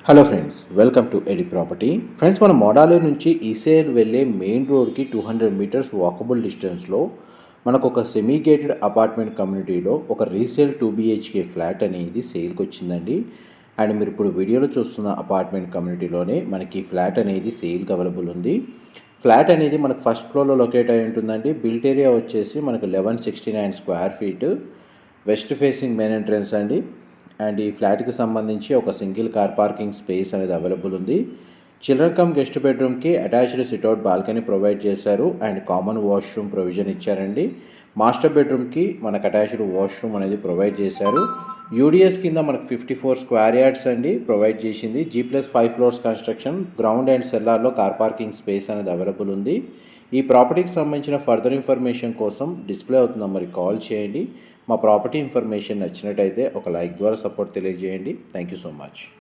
Hello friends, welcome to Eli property. Friends, మన మోడాలి నుంచి ECIL వెళ్ళే మెయిన్ రోడ్కి 200 మీటర్స్ వాకబుల్ డిస్టెన్స్లో మనకు ఒక సెమీ గేటెడ్ అపార్ట్మెంట్ కమ్యూనిటీలో ఒక రీసేల్ 2 BHK ఫ్లాట్ అనేది సేల్కి వచ్చిందండి. అండ్ మీరు ఇప్పుడు వీడియోలో చూస్తున్న అపార్ట్మెంట్ కమ్యూనిటీలోనే మనకి ఫ్లాట్ అనేది సేల్కి అవైలబుల్ ఉంది. ఫ్లాట్ అనేది మనకు ఫస్ట్ ఫ్లోర్లో లొకేట్ అయి ఉంటుందండి. బిల్ట్ ఏరియా వచ్చేసి మనకు 1169 square feet, west facing main entrance అండి. అండ్ ఈ ఫ్లాట్కి సంబంధించి ఒక సింగిల్ కార్ పార్కింగ్ స్పేస్ అనేది అవైలబుల్ ఉంది. చిల్డ్రన్ కమ్ గెస్ట్ బెడ్రూమ్కి అటాచ్డ్ సిట్అవుట్ బాల్కనీ ప్రొవైడ్ చేశారు అండ్ కామన్ వాష్రూమ్ ప్రొవిజన్ ఇచ్చారండి. మాస్టర్ బెడ్రూమ్కి మనకు అటాచ్డ్ వాష్రూమ్ అనేది ప్రొవైడ్ చేశారు. యూడిఎస్ కింద మనకు 54 స్క్వేర్ యార్డ్స్ అండి ప్రొవైడ్ చేసింది. G+5 floors construction, ground and సెల్లార్లో కార్ పార్కింగ్ స్పేస్ అనేది అవైలబుల్ ఉంది. ఈ ప్రాపర్టీకి సంబంధించిన ఫర్దర్ ఇన్ఫర్మేషన్ కోసం డిస్ప్లే అవుతున్న నెంబర్కి కాల్ చేయండి. మా ప్రాపర్టీ ఇన్ఫర్మేషన్ నచ్చినట్టయితే ఒక లైక్ ద్వారా సపోర్ట్ తెలియజేయండి. Thank you so much.